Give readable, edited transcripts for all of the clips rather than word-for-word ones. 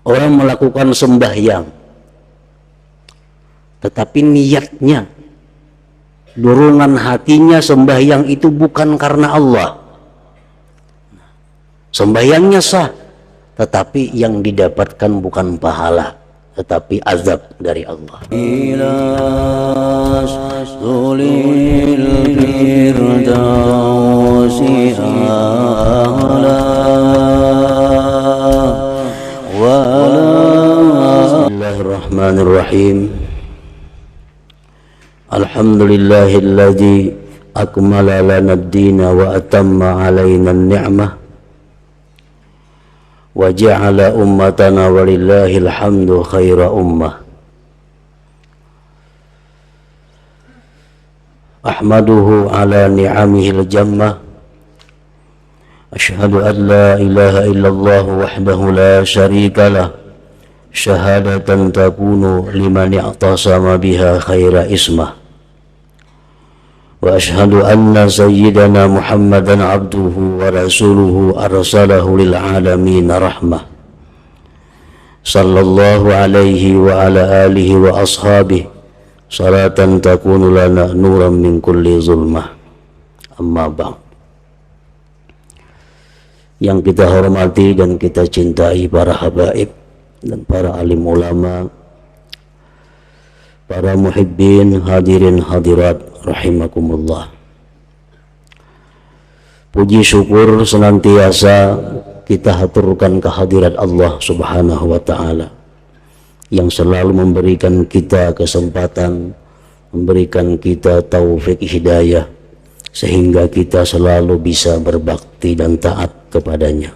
Orang melakukan sembahyang, tetapi niatnya, dorongan hatinya sembahyang itu bukan karena Allah. Sembahyangnya sah, tetapi yang didapatkan bukan pahala, tetapi azab dari Allah. Bismillahirrahmanirrahim. Alhamdulillahilladzi akmala lana ad-dina wa atamma alaina an-ni'mah wa ja'ala ummatana walillahil hamdu khaira ummah. Ahmaduhu ala ni'amihil jammah. Ashhadu an la ilaha illallah wahdahu la syarika lah, syahadatan takunu liman i'tasama biha khaira ismah. Wa ashhadu anna sayyidana Muhammadan abduhu wa rasuluhu arsalahu lil alamin rahmah. Sallallahu alaihi wa ala alihi wa ashabihi salatan takunu lana nuran min kulli zulmah. Amma ba'd. Yang kita hormati dan kita cintai para habaib dan para alim ulama, para muhibbin, hadirin hadirat rahimakumullah. Puji syukur senantiasa kita haturkan kehadirat Allah Subhanahu wa ta'ala yang selalu memberikan kita kesempatan, memberikan kita taufik hidayah sehingga kita selalu bisa berbakti dan taat kepadanya.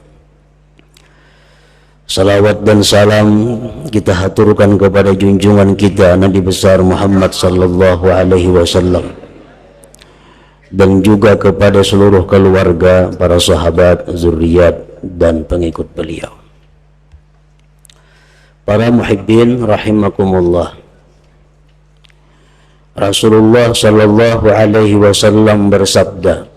Salawat dan salam kita haturkan kepada junjungan kita Nabi besar Muhammad sallallahu alaihi wasallam dan juga kepada seluruh keluarga, para sahabat, zuriat dan pengikut beliau. Para muhibbin rahimakumullah. Rasulullah sallallahu alaihi wasallam bersabda,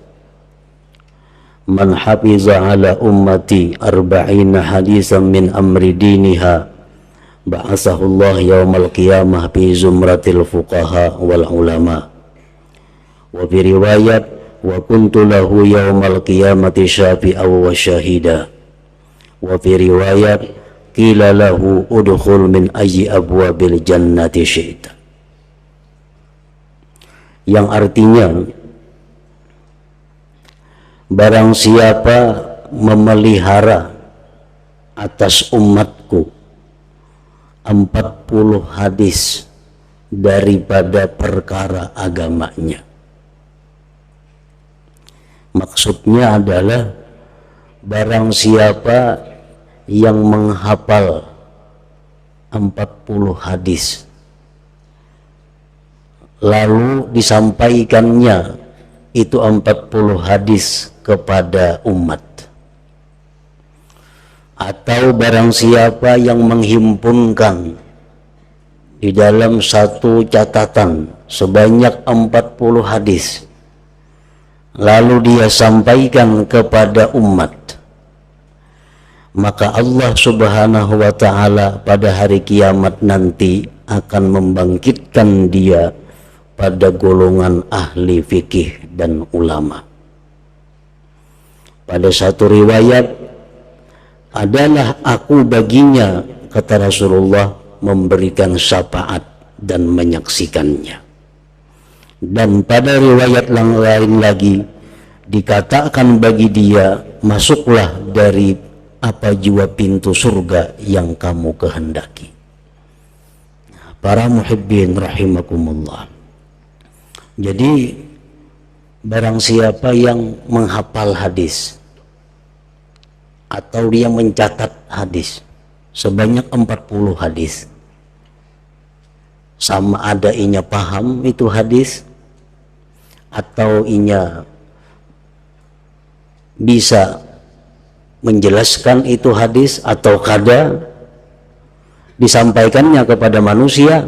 "Man hafiza ala ummati arba'ina hadisan min amri diniha ba'athahu Allah yaumal qiyamah fi zumratil fuqaha wal ulama." Wa fi riwayat, "Wa kuntu lahu yaumal qiyamati syafi'aw wa syahida." Wa fi riwayat, "Qila lahu udkhul min ayyi abwabil jannati syi'ta." Yang artinya, barang siapa memelihara atas umatku 40 hadis daripada perkara agamanya. Maksudnya adalah barang siapa yang menghafal 40 hadis lalu disampaikannya itu 40 hadis kepada umat, atau barang siapa yang menghimpunkan di dalam satu catatan sebanyak 40 hadis lalu dia sampaikan kepada umat, maka Allah Subhanahu wa ta'ala pada hari kiamat nanti akan membangkitkan dia pada golongan ahli fikih dan ulama. Pada satu riwayat, adalah aku baginya, kata Rasulullah, memberikan syafaat dan menyaksikannya. Dan pada riwayat yang lain lagi dikatakan bagi dia, masuklah dari apa jua pintu surga yang kamu kehendaki. Para muhibbin rahimakumullah. Jadi barang siapa yang menghafal hadis atau dia mencatat hadis sebanyak 40 hadis, sama ada inya paham itu hadis atau inya bisa menjelaskan itu hadis atau kada disampaikannya kepada manusia,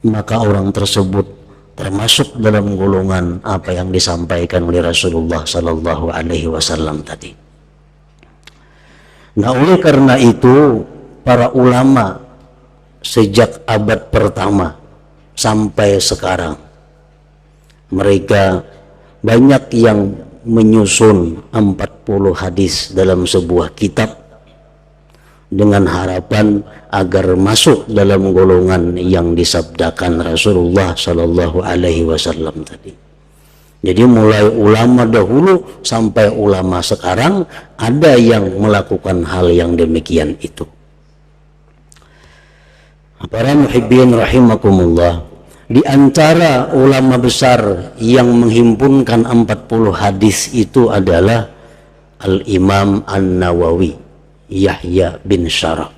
maka orang tersebut termasuk dalam golongan apa yang disampaikan oleh Rasulullah sallallahu alaihi wasallam tadi. Nah, oleh karena itu para ulama sejak abad pertama sampai sekarang. Mereka banyak yang menyusun 40 hadis dalam sebuah kitab dengan harapan agar masuk dalam golongan yang disabdakan Rasulullah Shallallahu Alaihi Wasallam tadi. Jadi mulai ulama dahulu sampai ulama sekarang ada yang melakukan hal yang demikian itu. Para muhibbin rahimakumullah, di antara ulama besar yang menghimpunkan 40 hadis itu adalah Al-Imam An-Nawawi, Yahya bin Syaraf.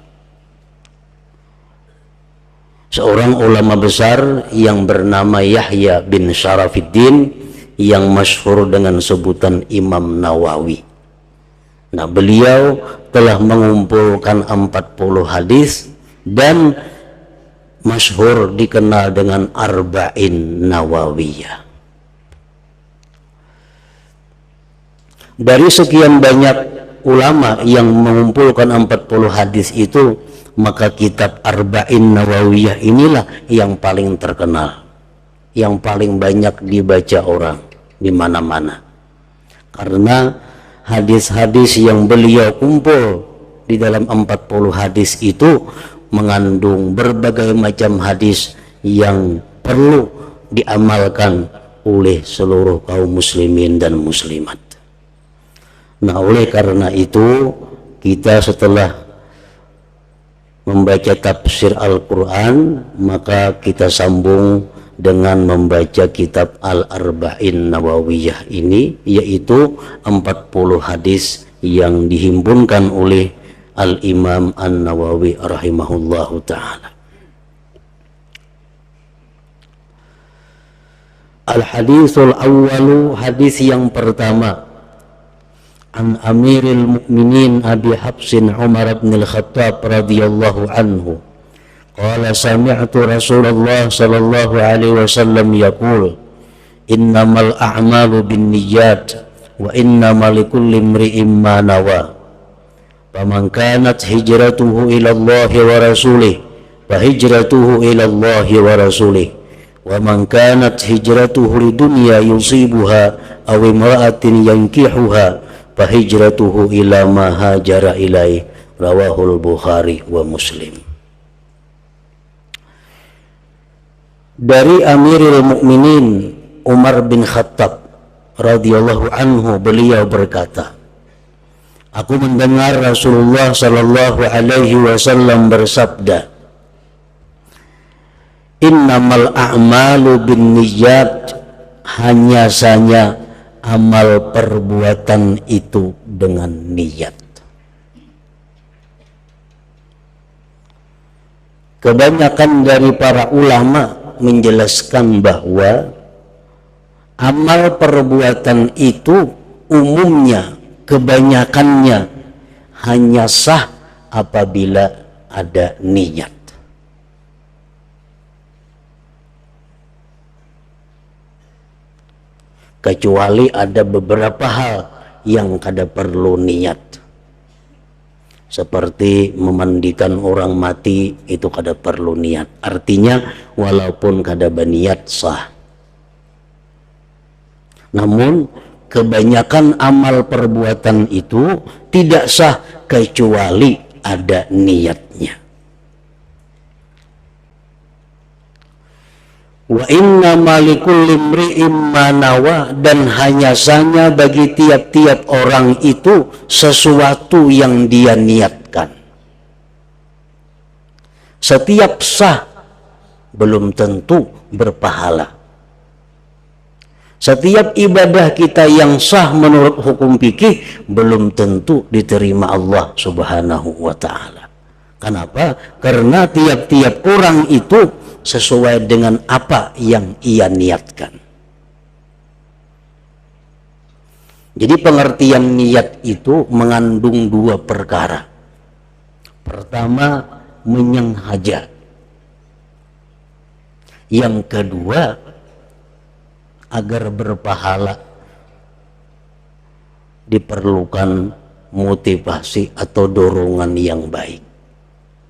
Seorang ulama besar yang bernama Yahya bin Syarafiddin yang masyhur dengan sebutan Imam Nawawi. Nah, beliau telah mengumpulkan 40 hadis dan masyhur dikenal dengan Arba'in Nawawiyah. Dari sekian banyak ulama yang mengumpulkan 40 hadis itu, maka kitab Arba'in Nawawiyah inilah yang paling terkenal, yang paling banyak dibaca orang di mana-mana. Karena hadis-hadis yang beliau kumpul di dalam 40 hadis itu mengandung berbagai macam hadis yang perlu diamalkan oleh seluruh kaum muslimin dan muslimat. Nah, oleh karena itu kita setelah membaca tafsir Al-Quran, maka kita sambung dengan membaca kitab Al-Arba'in Nawawiyah ini, yaitu 40 hadis yang dihimpunkan oleh Al-Imam An-Nawawi rahimahullahu ta'ala. Al-hadithul awwalu, hadis yang pertama, an Amiril Mukminin Abi Hafsin Umar bin Al-Khattab radhiyallahu anhu qala sami'tu Rasulullah sallallahu alaihi wasallam yaqul innamal a'malu binniyat wa innamal likulli imri'in ma nawa. Faman kanat hijratuhu ila Allah wa rasulih fa hijratuhu ila Allah wa rasulih wa man kanat hijratuhu lidunya yusibuha aw imra'atin yankihuha fa hijratuhu ila ma hajara ilaih. Rawahul Bukhari wa Muslim. Dari Amirul Mukminin Umar bin Khattab radhiyallahu anhu, beliau berkata, aku mendengar Rasulullah sallallahu alaihi wasallam bersabda, innamal a'malu binniyat, hanya saja amal perbuatan itu dengan niat. Kebanyakan dari para ulama menjelaskan bahwa amal perbuatan itu umumnya, kebanyakannya hanya sah apabila ada niat. Kecuali ada beberapa hal yang kada perlu niat, seperti memandikan orang mati, itu kada perlu niat. Artinya walaupun kada berniat sah. Namun kebanyakan amal perbuatan itu tidak sah kecuali ada niatnya. Wa inna malikul limri'im manawa, dan hanya saja bagi tiap-tiap orang itu sesuatu yang dia niatkan. Setiap sah belum tentu berpahala. Setiap ibadah kita yang sah menurut hukum fikih belum tentu diterima Allah Subhanahu wa ta'ala. Kenapa? Karena tiap-tiap orang itu sesuai dengan apa yang ia niatkan. Jadi pengertian niat itu mengandung dua perkara. Pertama, menyengaja. Yang kedua, agar berpahala diperlukan motivasi atau dorongan yang baik.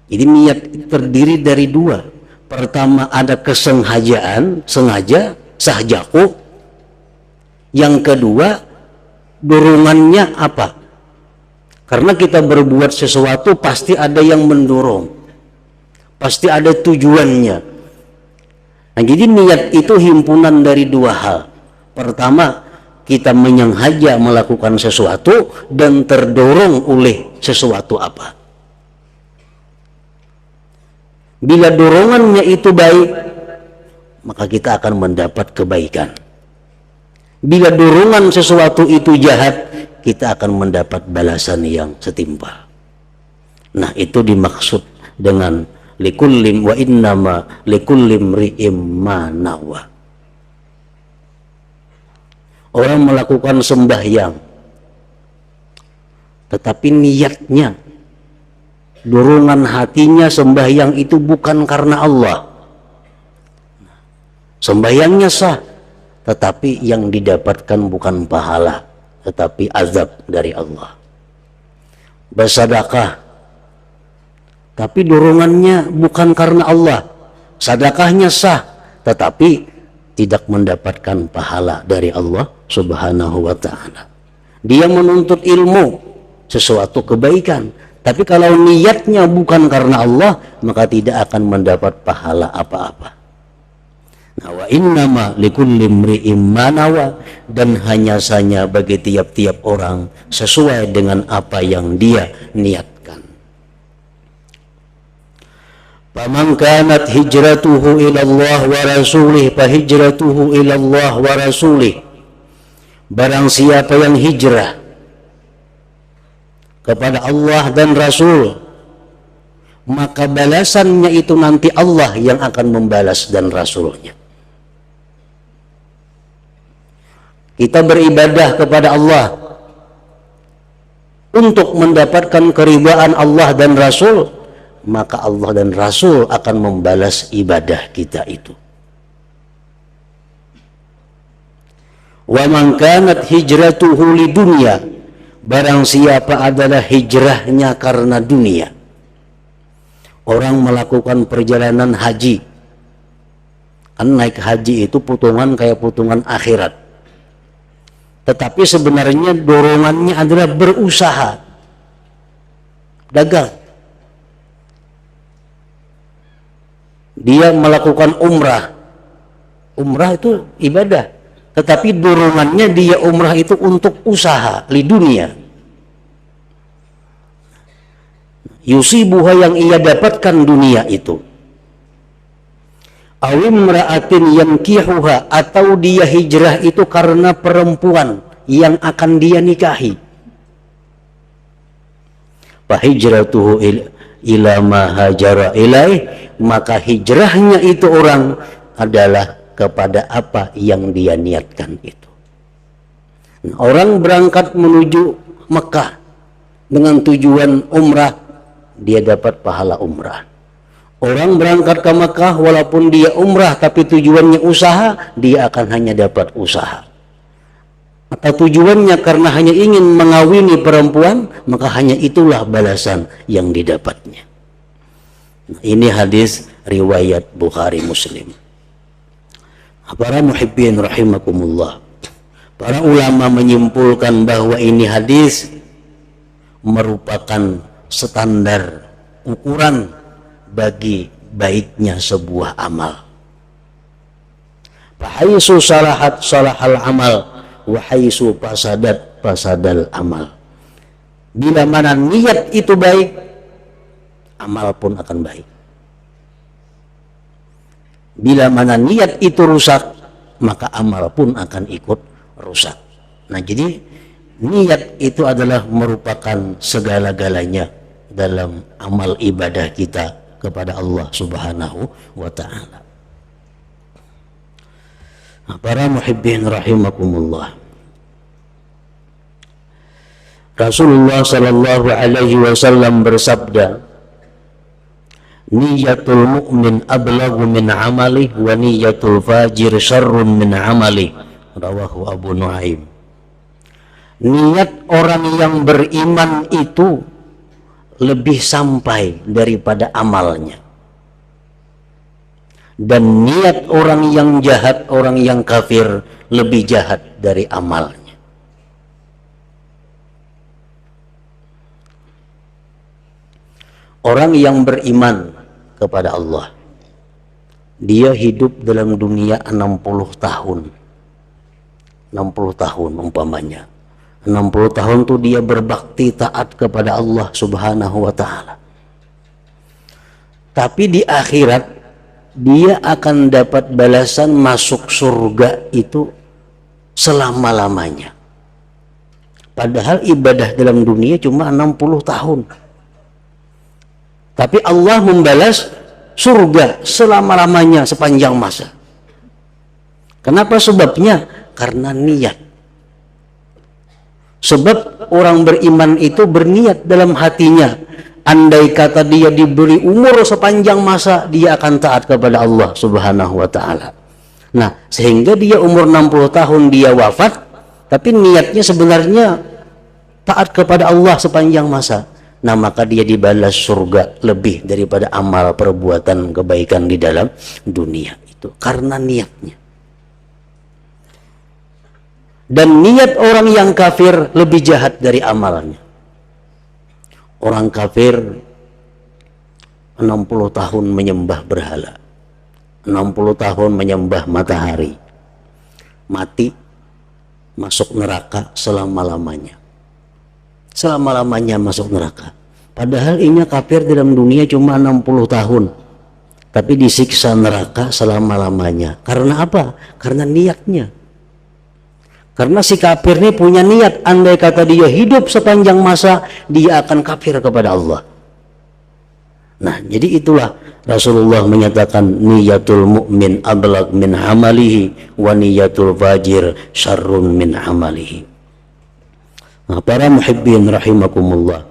Jadi niat terdiri dari dua. Pertama ada kesengajaan, sengaja, sahjaku. Yang kedua, dorongannya apa? Karena kita berbuat sesuatu pasti ada yang mendorong. Pasti ada tujuannya. Nah, jadi niat itu himpunan dari dua hal. Pertama, kita menyengaja melakukan sesuatu dan terdorong oleh sesuatu apa. Bila dorongannya itu baik, maka kita akan mendapat kebaikan. Bila dorongan sesuatu itu jahat, kita akan mendapat balasan yang setimpal. Nah, itu dimaksud dengan likullim wa innama likullim ri'im ma nawa. Orang melakukan sembahyang, tetapi niatnya, dorongan hatinya sembahyang itu bukan karena Allah. Sembahyangnya sah, tetapi yang didapatkan bukan pahala, tetapi azab dari Allah. Bersedekah, tapi dorongannya bukan karena Allah. Sedekahnya sah, tetapi tidak mendapatkan pahala dari Allah Subhanahu wa ta'ala. Dia menuntut ilmu, sesuatu kebaikan, tapi kalau niatnya bukan karena Allah, maka tidak akan mendapat pahala apa-apa. Nah, wa innama likulli imri'in ma nawa, dan hanya saja bagi tiap-tiap orang sesuai dengan apa yang dia niatkan. Faman kanat hijratuhu ila Allah wa rasulih fa hijratuhu ila Allah wa rasulih. Barang siapa yang hijrah kepada Allah dan Rasul, maka balasannya itu nanti Allah yang akan membalas dan Rasulnya. Kita beribadah kepada Allah untuk mendapatkan keridhaan Allah dan Rasul, maka Allah dan Rasul akan membalas ibadah kita itu. Wa man kanat hijratuhu lidunya, barang siapa adalah hijrahnya karena dunia. Orang melakukan perjalanan haji, kan naik haji itu potongan kayak potongan akhirat, tetapi sebenarnya dorongannya adalah berusaha, dagang. Dia melakukan umrah, umrah itu ibadah, tetapi dorongannya dia umrah itu untuk usaha li dunia. Yusibuha, yang ia dapatkan dunia itu. Awimra'atin yankihuha, atau dia hijrah itu karena perempuan yang akan dia nikahi. Fahijratuhu ila ma hajara ilaih, maka hijrahnya itu orang adalah kepada apa yang dia niatkan itu. Orang berangkat menuju Mekah dengan tujuan umrah, dia dapat pahala umrah. Orang berangkat ke Mekah walaupun dia umrah tapi tujuannya usaha, dia akan hanya dapat usaha. Atau tujuannya karena hanya ingin mengawini perempuan, maka hanya itulah balasan yang didapatnya. Ini hadis riwayat Bukhari Muslim. Para muhibbin rahimakumullah, para ulama menyimpulkan bahwa ini hadis merupakan standar ukuran bagi baiknya sebuah amal. Fahaisu salahat salahal amal, wahaisu fasadat fasadal amal. Bila mana niat itu baik, amal pun akan baik. Bila mana niat itu rusak, maka amal pun akan ikut rusak. Nah, jadi niat itu adalah merupakan segala-galanya dalam amal ibadah kita kepada Allah Subhanahu wa ta'ala. Nah, para muhibbin rahimakumullah, Rasulullah sallallahu alaihi wasallam bersabda, niyatul mu'min ablagu min amali wa niyatul fajir syarrun min amali. Rawahu Abu Nuaim. Niat orang yang beriman itu lebih sampai daripada amalnya. Dan niat orang yang jahat, orang yang kafir lebih jahat dari amalnya. Orang yang beriman kepada Allah, dia hidup dalam dunia 60 tahun. 60 tahun umpamanya. 60 tahun tuh dia berbakti taat kepada Allah Subhanahu wa ta'ala. Tapi di akhirat dia akan dapat balasan masuk surga itu selama-lamanya. Padahal ibadah dalam dunia cuma 60 tahun. Tapi Allah membalas surga selama-lamanya sepanjang masa. Kenapa sebabnya? Karena niat. Sebab orang beriman itu berniat dalam hatinya, andai kata dia diberi umur sepanjang masa, dia akan taat kepada Allah Subhanahu wa ta'ala. Nah, sehingga dia umur 60 tahun dia wafat, tapi niatnya sebenarnya taat kepada Allah sepanjang masa. Nah, maka dia dibalas surga lebih daripada amal perbuatan kebaikan di dalam dunia itu, karena niatnya. Dan niat orang yang kafir lebih jahat dari amalnya. Orang kafir 60 tahun menyembah berhala, 60 tahun menyembah matahari, mati masuk neraka selama-lamanya. Selama-lamanya masuk neraka. Padahal ini kafir dalam dunia cuma 60 tahun, tapi disiksa neraka selama-lamanya. Karena apa? Karena niatnya. Karena si kafir ini punya niat, andai kata dia hidup sepanjang masa, dia akan kafir kepada Allah. Nah, jadi itulah Rasulullah menyatakan niyatul mu'min ablag min amalihi wa niyatul fajir syarrun min amalihi. Nah, para muhibbin rahimakumullah,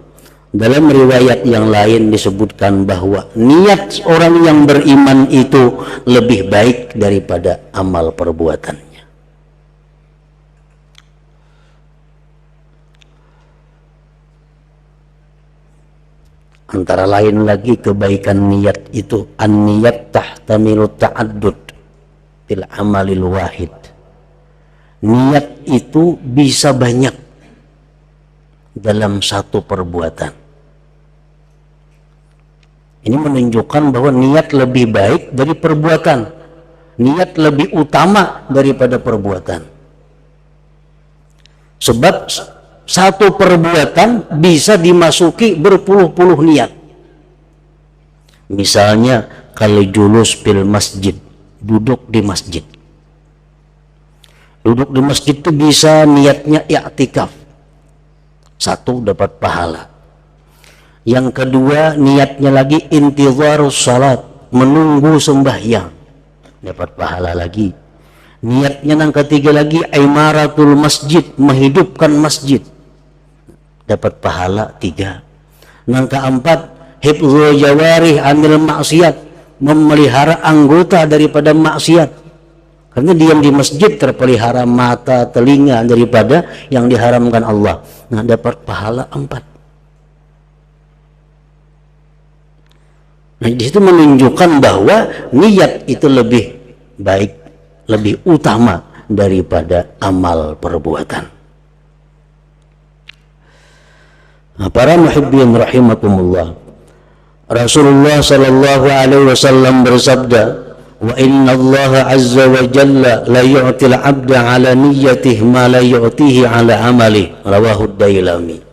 dalam riwayat yang lain disebutkan bahwa niat orang yang beriman itu lebih baik daripada amal perbuatannya. Antara lain lagi kebaikan niat itu, an-niyat tahtamilu ta'addud fil amalil wahid. Niat itu bisa banyak dalam satu perbuatan. Ini menunjukkan bahwa niat lebih baik dari perbuatan. Niat lebih utama daripada perbuatan. Sebab satu perbuatan bisa dimasuki berpuluh-puluh niat. Misalnya kalau julus fil masjid, duduk di masjid. Duduk di masjid itu bisa niatnya i'tikaf. Satu, dapat pahala. Yang kedua, niatnya lagi intizarus salat, menunggu sembahyang, dapat pahala lagi. Niatnya yang ketiga lagi imaratul masjid, menghidupkan masjid, dapat pahala 3. Yang keempat, hifdzul jawarih anil maksiat, memelihara anggota daripada maksiat. Karena diam di masjid terpelihara mata, telinga daripada yang diharamkan Allah. Nah, dapat pahala 4. Nah, di situ menunjukkan bahwa niat itu lebih baik, lebih utama daripada amal perbuatan. Nah, para muhibbin rahimakumullah, Rasulullah sallallahu alaihi wasallam bersabda, wa inna Allah azza wa jalla la yu'til 'abda 'ala niyyatihi ma la yu'tihi 'ala amali, rawahu Dailami.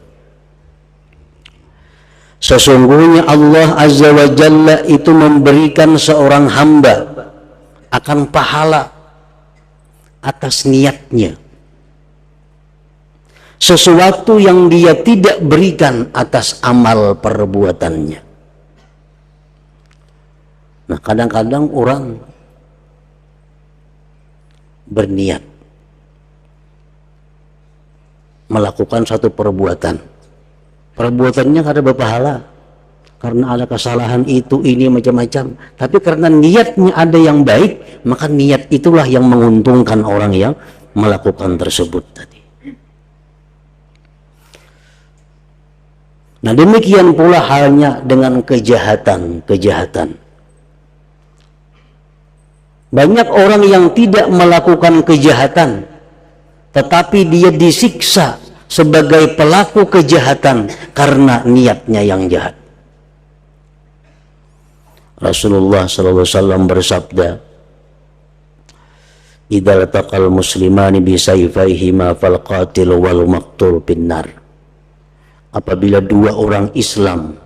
Sesungguhnya Allah azza wa jalla itu memberikan seorang hamba akan pahala atas niatnya sesuatu yang dia tidak berikan atas amal perbuatannya. Nah, kadang-kadang orang berniat melakukan satu perbuatan, perbuatannya kada berpahala karena ada kesalahan itu ini macam-macam, tapi karena niatnya ada yang baik, maka niat itulah yang menguntungkan orang yang melakukan tersebut tadi. Nah, demikian pula halnya dengan kejahatan. Banyak orang yang tidak melakukan kejahatan, tetapi dia disiksa sebagai pelaku kejahatan karena niatnya yang jahat. Rasulullah SAW bersabda, "Idza taqal muslimani bi sayfayhima fal qatil wal maqtul finnar." Apabila dua orang Islam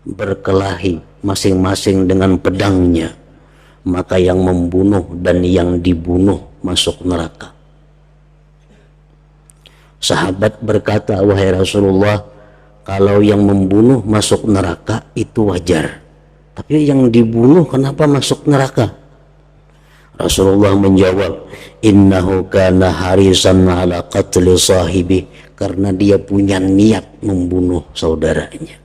berkelahi masing-masing dengan pedangnya, maka yang membunuh dan yang dibunuh masuk neraka. Sahabat berkata, "Wahai Rasulullah, kalau yang membunuh masuk neraka itu wajar, tapi yang dibunuh kenapa masuk neraka?" Rasulullah menjawab, "Innahu kana harisan ala qatli sahibi," karena dia punya niat membunuh saudaranya.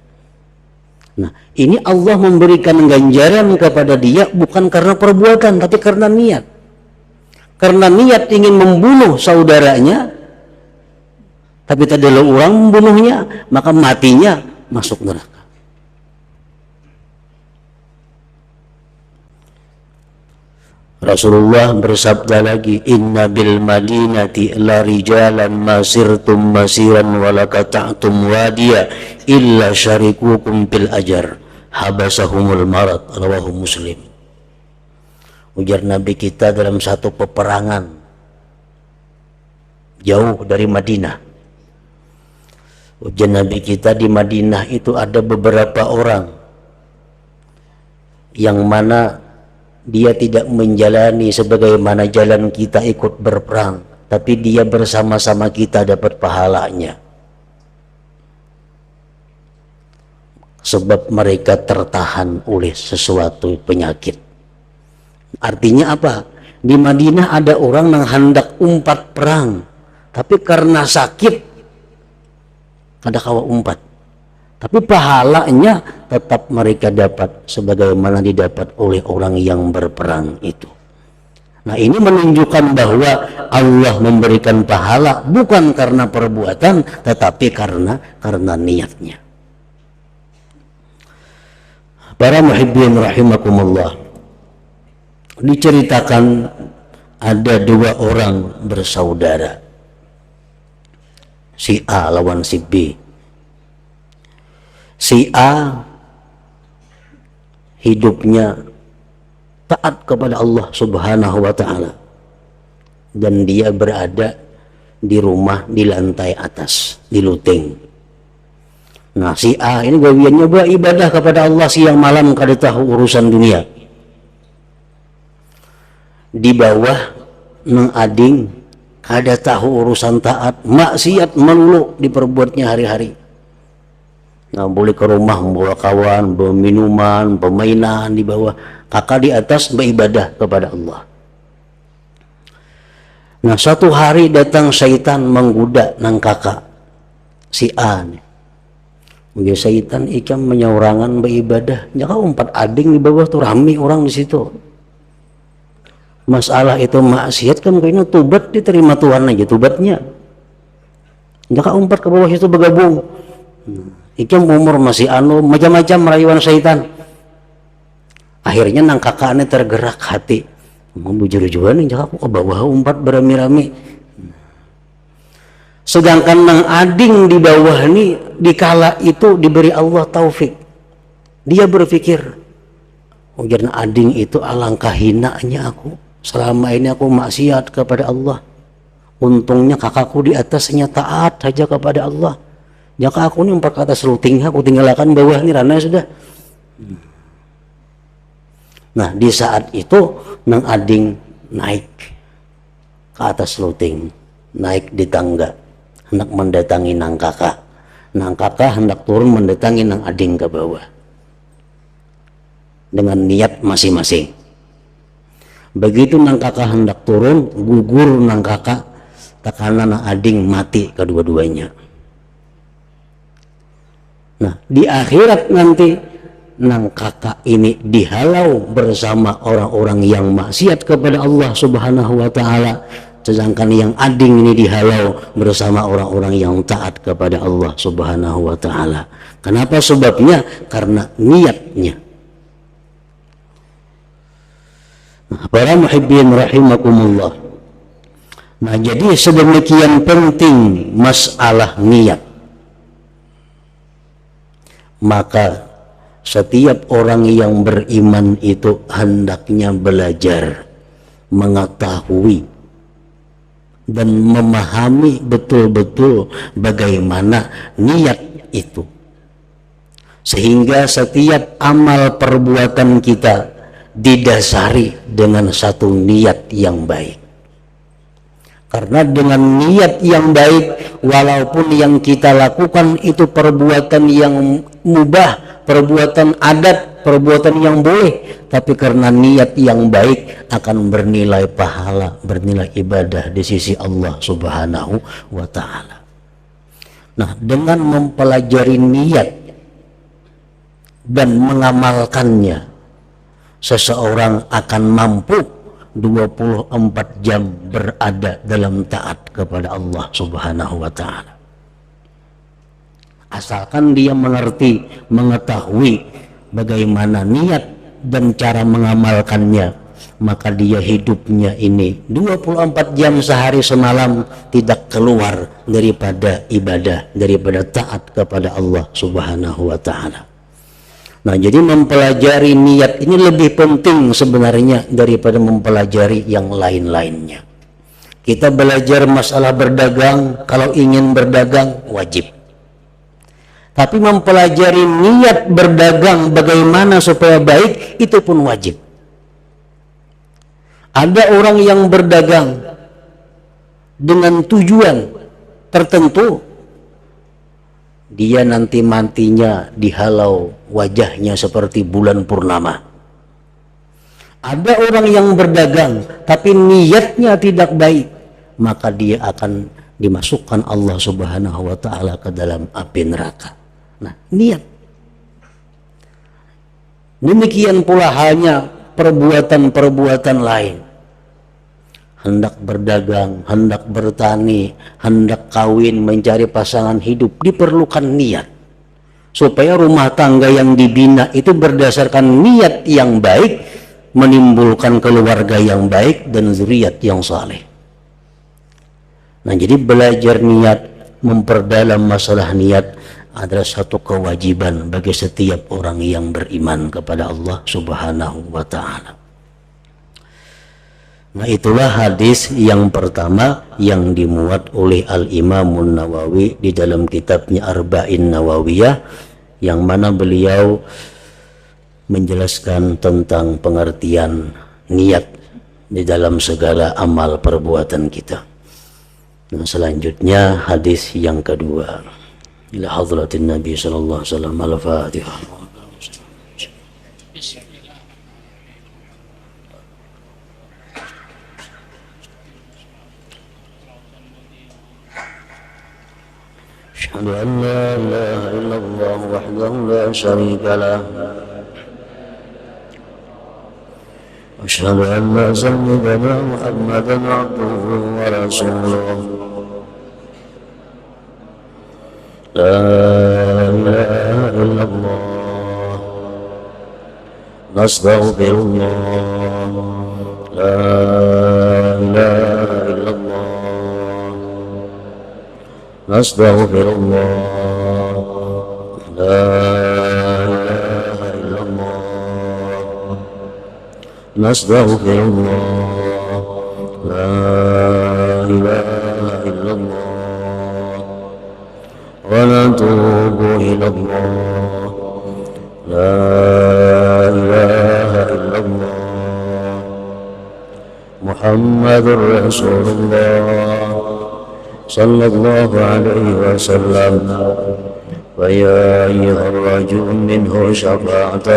Nah, ini Allah memberikan ganjaran kepada dia bukan karena perbuatan, tapi karena niat. Karena niat ingin membunuh saudaranya, tapi tak ada orang membunuhnya, maka matinya masuk neraka. Rasulullah bersabda lagi, "Inna bil madinati la rijalan masirtum masiran wa laqata'tum wadiya illa syarikukum bil ajar habasahumul marad." Rawahu Muslim. Ujar Nabi kita dalam satu peperangan jauh dari Madinah. Ujar Nabi kita di Madinah itu ada beberapa orang yang mana dia tidak menjalani sebagaimana jalan kita ikut berperang, tapi dia bersama-sama kita dapat pahalanya. Sebab mereka tertahan oleh sesuatu penyakit. Artinya apa? Di Madinah ada orang yang hendak umpat perang, tapi karena sakit kada kawa umpat. Tapi pahalanya tetap mereka dapat sebagaimana didapat oleh orang yang berperang itu. Nah, ini menunjukkan bahwa Allah memberikan pahala bukan karena perbuatan, tetapi karena niatnya. Para muhibbin rahimakumullah, diceritakan ada dua orang bersaudara, si A lawan si B. Si A hidupnya taat kepada Allah Subhanahu wa ta'ala, dan dia berada di rumah di lantai atas, di luteng. Nah, si A ini gawiannya beribadah kepada Allah siang malam, kada tahu urusan dunia. Di bawah nang ading kada tahu urusan taat, maksiat melulu diperbuatnya hari-hari. Nah, boleh ke rumah membawa kawan, bawa minuman, permainan di bawah, kakak di atas beribadah kepada Allah. Nah, suatu hari datang syaitan menggoda nang kakak si A nih. Mungkin syaitan ikan menyaurangan beribadah, jaka umpat ading di bawah tuh rame orang di situ. Masalah itu maksiat kan kayaknya tobat diterima Tuhan aja tobatnya. Jaka umpat ke bawah situ bergabung. Ikan umur masih macam-macam rayuan syaitan. Akhirnya nang kakaknya tergerak hati, mau bujur-bujuran nih, aku ke bawah umpat berami-rami. Sedangkan nang ading di bawah ini dikala itu diberi Allah taufik, dia berpikir, ujar ading itu alangkah hinanya aku, selama ini aku maksiat kepada Allah. Untungnya kakakku di atasnya taat saja kepada Allah. Jika aku ini empat kata seluting, aku tinggalkan bawah ini rana sudah. Nah, di saat itu nang ading naik ke atas seluting, naik di tangga, hendak mendatangi nang kakak. Nang kakak hendak turun mendatangi nang ading ke bawah dengan niat masing-masing. Begitu nang kakak hendak turun, gugur nang kakak, takana nang ading mati kedua-duanya. Nah, di akhirat nanti nang kakak ini dihalau bersama orang-orang yang maksiat kepada Allah Subhanahu wa ta'ala, sedangkan yang ading ini dihalau bersama orang-orang yang taat kepada Allah Subhanahu wa taala. Kenapa sebabnya? Karena niatnya. Nah, para muhibbin rahimakumullah. Nah, jadi sedemikian penting masalah niat. Maka setiap orang yang beriman itu hendaknya belajar, mengetahui dan memahami betul-betul bagaimana niat itu, sehingga setiap amal perbuatan kita didasari dengan satu niat yang baik. Karena dengan niat yang baik, walaupun yang kita lakukan itu perbuatan yang mubah, perbuatan adat, perbuatan yang boleh, tapi karena niat yang baik akan bernilai pahala, bernilai ibadah di sisi Allah Subhanahu wa taala. Nah, dengan mempelajari niat dan mengamalkannya, seseorang akan mampu 24 jam berada dalam taat kepada Allah Subhanahu wa taala. Asalkan dia mengerti, mengetahui bagaimana niat dan cara mengamalkannya, maka dia hidupnya ini 24 jam sehari semalam tidak keluar daripada ibadah, daripada taat kepada Allah Subhanahu wa taala. Nah, jadi mempelajari niat ini lebih penting sebenarnya daripada mempelajari yang lain-lainnya. Kita belajar masalah berdagang, kalau ingin berdagang wajib. Tapi mempelajari niat berdagang bagaimana supaya baik, itu pun wajib. Ada orang yang berdagang dengan tujuan tertentu, dia nanti matinya dihalau wajahnya seperti bulan purnama. Ada orang yang berdagang tapi niatnya tidak baik, maka dia akan dimasukkan Allah Subhanahu wa taala ke dalam api neraka. Nah, niat. Demikian pula halnya perbuatan-perbuatan lain. Hendak berdagang, hendak bertani, hendak kawin, mencari pasangan hidup, diperlukan niat. Supaya rumah tangga yang dibina itu berdasarkan niat yang baik, menimbulkan keluarga yang baik dan zuriat yang saleh. Nah, jadi belajar niat, memperdalam masalah niat adalah satu kewajiban bagi setiap orang yang beriman kepada Allah Subhanahu wa taala. Nah, itulah hadis yang pertama yang dimuat oleh Al-Imamun Nawawi di dalam kitabnya Arba'in Nawawiyah, yang mana beliau menjelaskan tentang pengertian niat di dalam segala amal perbuatan kita. Dan selanjutnya hadis yang kedua, ila hadratin Nabi sallallahu alaihi wasallam. Al-Fatihah. أشهد أن لا إله إلا الله وحده لا شريك له أشهد أن سيدنا محمدا عبده ورسوله لا إله إلا الله نستغفر الله لا إله إلا الله نستغفر الله لا إله إلا الله نستغفر الله لا إله إلا الله ونتوب إلى الله لا إله إلا الله محمد رسول الله صلى الله عليه وسلم ويا أيها الرجل منه شفاعة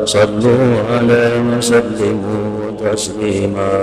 صلوا عليه وسلموا تسليما.